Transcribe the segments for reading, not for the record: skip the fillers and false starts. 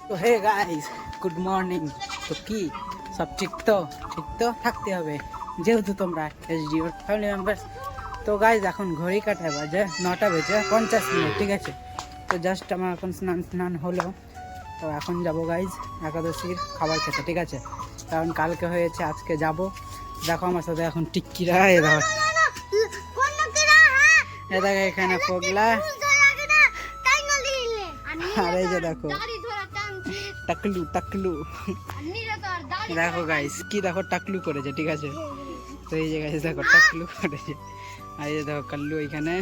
তো hey guys, good morning. তো কি সব ঠিক তো থাকতে হবে, যেহেতু তোমরা এসডিওর ফ্যামিলি মেম্বার্স। তো গাইস এখন ঘড়ি কাটায় বাজে 9টা বেজে 50 মিনিট, ঠিক আছে। তো জাস্ট আমার এখন স্নান হলো। তো এখন যাব গাইজ একাদশীর খাবার খেতে, ঠিক আছে। কারণ কালকে হয়েছে, আজকে যাব। দেখো আমার সাথে এখন টিক্কিরা, এ দেখো এখানে পগলা, আর এই যে দেখো টাকলু দেখো গাইস, কি দেখো টাকলু করেছে, ঠিক আছে। তো এই যে গাইস দেখো টাকলু করেছে, আর এই যে দেখো কাল্লু এখানে।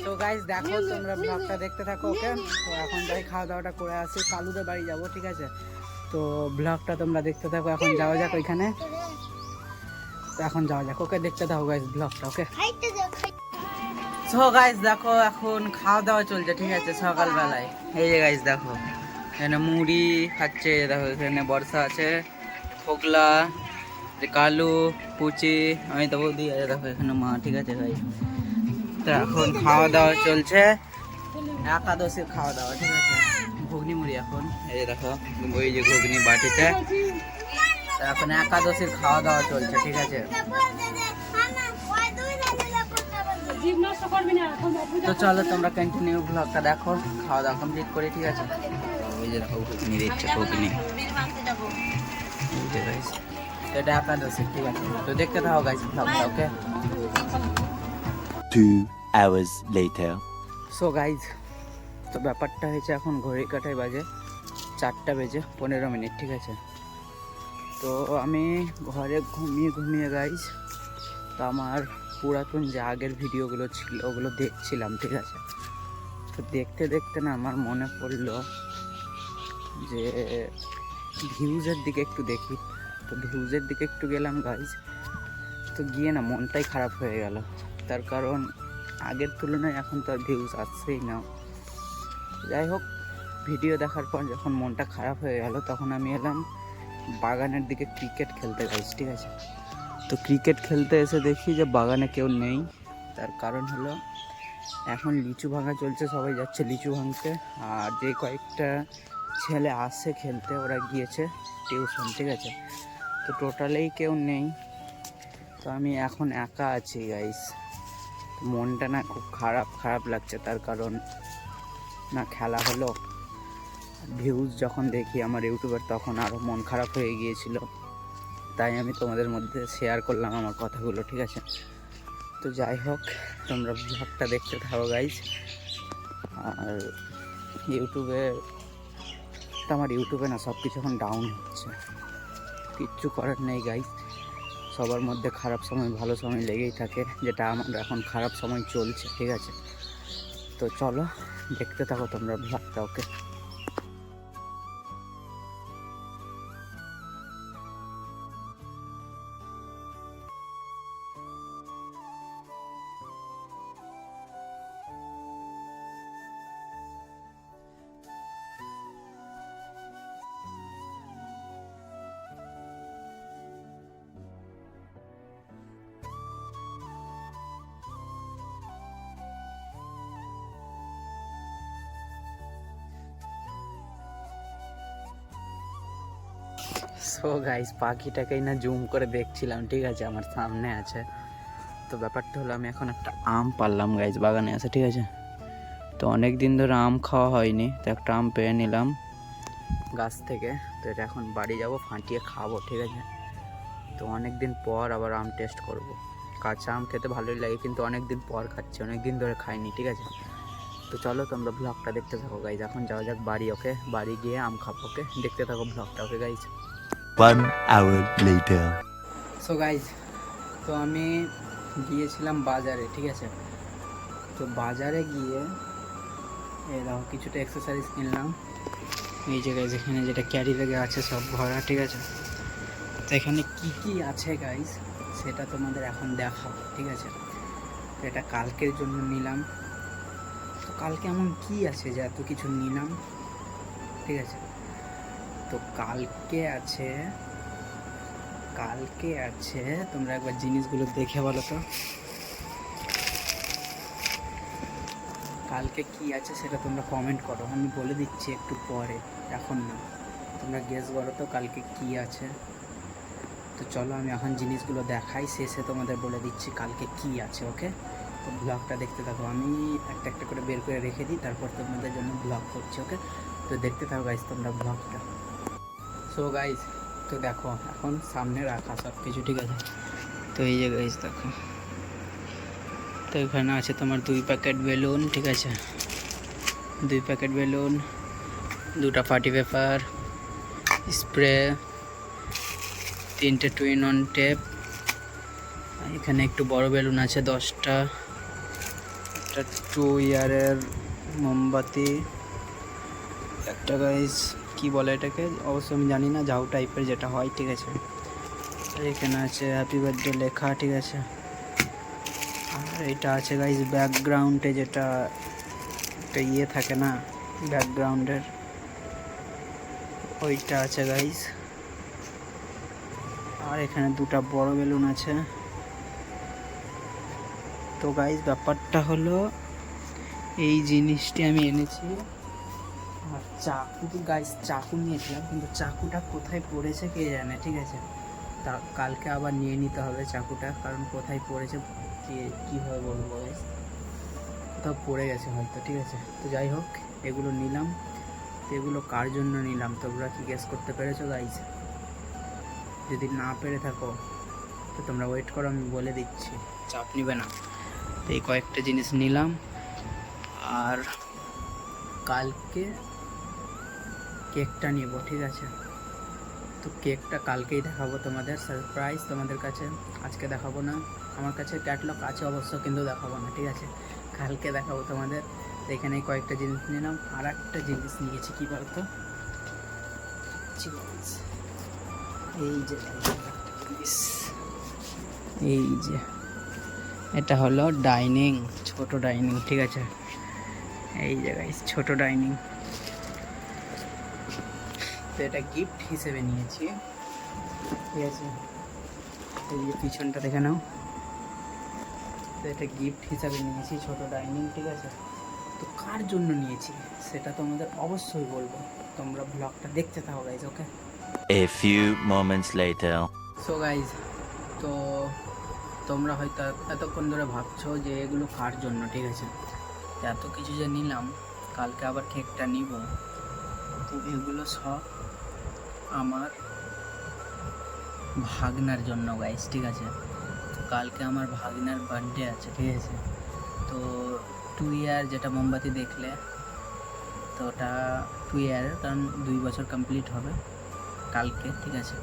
তো গাইস দেখো, তোমরা ব্লগটা দেখতে থাকো, ওকে। তো এখন যাই খাওয়া দাওয়াটা করে আসি, কালুদের বাড়ি যাবো, ঠিক আছে। তো ব্লগটা তোমরা দেখতে থাকো, এখন যাওয়া যাক ওইখানে। তো এখন যাওয়া যাক, ওকে, দেখতে থাকো গাইস ব্লগটা, ওকে। সো গাইস দেখো এখন খাওয়া দাওয়া চলছে, ঠিক আছে, সকালবেলায়। এই যে গাইস দেখো এখানে মুড়ি খাচ্ছে, দেখো এখানে বর্ষা আছে, ফোকলা, কালু, পুচি, আমি তো বৌদি আছে, দেখো এখানে মা, ঠিক আছে গাইস। তো এখন খাওয়া দাওয়া চলছে, একাদশীর খাওয়া দাওয়া, ঠিক আছে। ঘুগনি মুড়ি এখন, এই যে দেখো ওই যে ঘুগনি বাটিতে। তো এখন একাদশীর খাওয়া দাওয়া চলছে, ঠিক আছে। তো চলো তোমরা কন্টিনিউ ব্লগটা দেখো, খাওয়া দাওয়া কমপ্লিট করে, ঠিক আছে। ওই যে দেখো ঘুগনি দিচ্ছে, ঘুগনি, এটা একাদশী, ঠিক আছে। তো দেখতে থাকো গাইস ব্লগটা, ওকে। 2 hours later. সো গাইজ, তো ব্যাপারটা হয়েছে এখন ঘড়ি কাটায় বাজে 4টা বেজে 15 মিনিট, ঠিক আছে। তো আমি ঘরে ঘুমিয়ে গাইজ, তো আমার পুরাতন যে আগের ভিডিওগুলো ছিল ওগুলো দেখছিলাম, ঠিক আছে। তো দেখতে দেখতে না আমার মনে পড়লো যে ভিউজের দিকে একটু দেখি। তো ভিউজের দিকে একটু গেলাম গাইজ, তো গিয়ে না মনটাই খারাপ হয়ে গেল। তার কারণ আগের তুলনায় এখন তো আর ভিউজ আসছেই না। যাই হোক, ভিডিও দেখার পর যখন মনটা খারাপ হয়ে গেল, তখন আমি এলাম বাগানের দিকে ক্রিকেট খেলতে গাইজ, ঠিক আছে। তো ক্রিকেট খেলতে এসে দেখি যে বাগানে কেউ নেই। তার কারণ হলো এখন লিচু ভাঙা চলছে, সবাই যাচ্ছে লিচু ভাঙতে। আর যে কয়েকটা ছেলে আসছে খেলতে, ওরা গিয়েছে টিউশন, ঠিক আছে। তো টোটালেই কেউ নেই। তো আমি এখন একা আছি গাইস। মনটা না খুব খারাপ লাগছে, তার কারণ না খেলা হলো, ভিউজ যখন দেখি আমার ইউটিউবের, তখন আরও মন খারাপ হয়ে গিয়েছিল। তাই আমি তোমাদের মধ্যে শেয়ার করলাম আমার কথাগুলো, ঠিক আছে। তো যাই হোক, তোমরা ব্লগটা দেখতে থাকো গাইজ। আর আমার ইউটিউবে না সব কিছু এখন ডাউন হচ্ছে, কিচ্ছু করার নেই গাইজ। সবার মধ্যে খারাপ সময় ভালো সময় লেগেই থাকে, যেটা আমার এখন খারাপ সময় চলছে, ঠিক আছে। তো চলো দেখতে থাকো তোমরা ব্লগটা, ওকে। সো গাইস, পাখিটাকেই না জুম করে দেখছিলাম, ঠিক আছে, আমার সামনে আছে। তো ব্যাপারটা হলো আমি এখন একটা আম পারলাম গাইস, বাগানে আছে, ঠিক আছে। তো অনেক দিন ধরে আম খাওয়া হয়নি, তো একটা আম পেয়ে নিলাম গাছ থেকে। তো এটা এখন বাড়ি যাব, ফাটিয়ে খাবো, ঠিক আছে। তো অনেক দিন পর আবার আম টেস্ট করব। কাঁচা আম খেতে ভালোই লাগে, কিন্তু অনেক দিন পর খাচ্ছি, অনেক দিন ধরে খাইনি, ঠিক আছে। তো চলো তোমরা ব্লগটা দেখতে থাকো গাইজ, এখন যাওয়া যাক বাড়ি, ওকে। বাড়ি গিয়ে আম খাবো, ওকে। দেখতে থাকো ব্লগটা, okay guys. 1 hour later. So guys, তো আমি গিয়েছিলাম বাজারে, ঠিক আছে। তো বাজারে গিয়ে এই দেখো কিছুটা এক্সারসাইজ কিনলাম। এই জায়গায় যেখানে যেটা ক্যারি ব্যাগে আছে সব ভরা, ঠিক আছে। তো এখানে কি আছে গাইজ সেটা তোমাদের এখন দেখাবো, ঠিক আছে। তো এটা কালকের জন্য নিলাম। তো কালকে এমন কি আছে যে এত কিছু নিলাম, ঠিক আছে। তো কালকে আছে তোমরা একবার জিনিসগুলো দেখে বলো তো। কালকে কি আছে সেটা তোমরা কমেন্ট করো, আমি বলে দিচ্ছি একটু পরে, এখন না। তোমরা গেস করো তো কালকে কি আছে। তো চলো আমি এখন জিনিসগুলো দেখাই, শেষে তোমাদের বলে দিচ্ছি কালকে কি আছে। ওকে, তো ব্লগটা দেখতে থাকো, আমি একটা একটা করে বের করে রেখে দিই, তারপর তোমাদের জন্য ব্লগ করছি। ওকে, তো দেখতে থাকো গাইজ তোমরা ব্লগটা। সো গাইজ, তো দেখো এখন সামনে রাখা সব কিছু, ঠিক আছে। তো এই যে গাইজ দেখো, তো এখানে আছে তোমার 2 প্যাকেট বেলুন, ঠিক আছে, 2 প্যাকেট বেলুন, 2টা পার্টি পেপার, স্প্রে, 3টে টুইন অন টেপ, এখানে একটু বড় বেলুন আছে 10টা, একটা 2 ইয়ারের মোমবাতি, একটা গাইজ কি বলে এটাকে অবশ্য আমি জানি না, ঝাউ টাইপের যেটা হয়, ঠিক আছে। আর এখানে আছে হ্যাপি বার্থডে লেখা, ঠিক আছে। আর এটা আছে গাইজ ব্যাকগ্রাউন্ডে, যেটা একটা ইয়ে থাকে না ব্যাকগ্রাউন্ডের, ওইটা আছে গাইজ। আর এখানে 2টা বড় বেলুন আছে। তো গাইজ ব্যাপারটা হলো এই জিনিসটি আমি এনেছি, আর চাকু গাইজ, চাকু নিয়েছিলাম কিন্তু চাকুটা কোথায় পড়েছে কে জানে, ঠিক আছে। তা কালকে আবার নিয়ে নিতে হবে চাকুটা, কারণ কোথায় পড়েছে কীভাবে বলবো গাইজ, কোথাও পড়ে গেছে হয়তো, ঠিক আছে। তো যাই হোক, এগুলো নিলাম। তো এগুলো কার জন্য নিলাম তোমরা কি গেস করতে পেরেছো গাইজ? যদি না পেরে থাকো তো তোমরা ওয়েট করো, আমি বলে দিচ্ছি, চাপ নিবে না। তো এই কয়েকটা জিনিস নিলাম, আর কালকে কেকটা নিব, ঠিক আছে। তো কেকটা কালকেই দেখাবো তোমাদের, সারপ্রাইজ তোমাদের কাছে, আজকে দেখাবো না। আমার কাছে ক্যাটলগ আছে অবশ্য, কিন্তু দেখাবো না, ঠিক আছে, কালকে দেখাবো তোমাদের। তো এখানে কয়েকটা জিনিস নিলাম, আর একটা জিনিস নিয়েছি কি বলতো, এই যে জিনিস, এই যে এটা হলো ডাইনিং, ছোট ডাইনিং, ঠিক আছে। এই যে গাইস ছোট ডাইনিং, তো এটা গিফট হিসেবে নিয়েছি, ঠিক আছে। এই যে পিছনটা দেখে নাও, তো এটা গিফট হিসাবে নিয়েছি ছোট ডাইনিং, ঠিক আছে। তো কার জন্য নিয়েছি সেটা তোমাদের অবশ্যই বলবো, তোমরা ব্লগটা দেখতে থাকো guys. Okay, A few moments later. So guys, তো তোমরা হয়তো এতক্ষণ ধরে ভাবছো যে এগুলো কার জন্য, ঠিক আছে। তো এত কিছু যে নিলাম, কালকে আবার কেকটা নিব, তো এগুলো সব আমার ভাগনার জন্য গাইজ, ঠিক আছে। তো কালকে আমার ভাগনার বার্থডে আছে, ঠিক আছে। তো 2 ইয়ার যেটা মোমবাতি দেখলে, তো ওটা 2 ইয়ার, কারণ 2 বছর কমপ্লিট হবে কালকে, ঠিক আছে।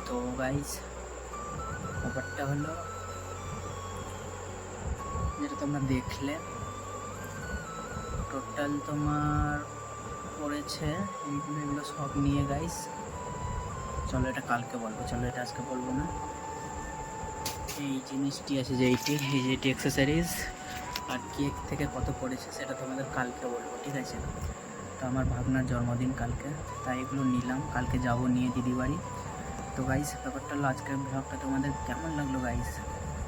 তো গাইজ ব্যাপারটা হলো যেটা তোমরা দেখলে, টোটাল তোমার পড়েছে এগুলো সব নিয়ে গাইজ। চলো এটা কালকে বলবো, চলো এটা আজকে বলবো না। এই জিনিসটি আছে যে এই যে এটি অ্যাক্সেসরিজ, আর কেক থেকে কত পড়েছে সেটা তোমাদের কালকে বলবো, ঠিক আছে। তো আমার ভাগনার জন্মদিন কালকে, তাই এগুলো নিলাম, কালকে যাব নিয়ে দিদি বাড়ি। তো গাইস ব্যাপারটা হলো আজকের ব্লগটা তোমাদের কেমন লাগলো গাইস,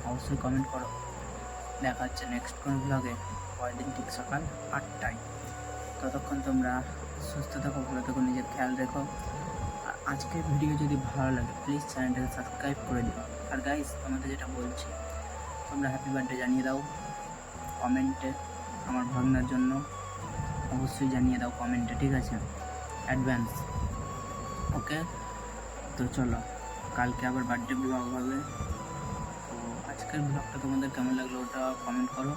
অবশ্যই কমেন্ট করো। দেখা হচ্ছে নেক্সট কোনো ব্লগে, পরের দিন ঠিক সকাল 8টায়। ততক্ষণ তোমরা সুস্থ থাকো, ভালো থাকো, নিজের খেয়াল রেখো। আর আজকের ভিডিও যদি ভালো লাগে প্লিজ চ্যানেলটাকে সাবস্ক্রাইব করে দিও। আর গাইস তোমাদের যেটা বলছি, তোমরা হ্যাপি বার্থডে জানিয়ে দাও কমেন্টে, আমার ভাগনার জন্য অবশ্যই জানিয়ে দাও কমেন্টে, ঠিক আছে, অ্যাডভান্স। ওকে, তো চলো কালকে আবার বার্থডে ব্লগ হবে। তো আজকের ব্লগটা তোমাদের কেমন লাগলো ওটা কমেন্ট করো।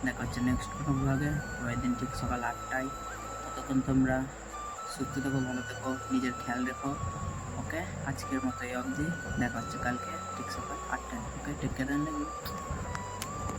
দেখা হচ্ছে নেক্সট কোনো ব্লগে, পরের দিন ঠিক সকাল 8টায়। ততক্ষণ তোমরা সুস্থ থেকো, ভালো থেকো, নিজের খেয়াল রেখো। ওকে, আজকের মতো এই অবধি, দেখা হচ্ছে কালকে ঠিক সকাল 8টায়। ওকে, টেক কেয়ার।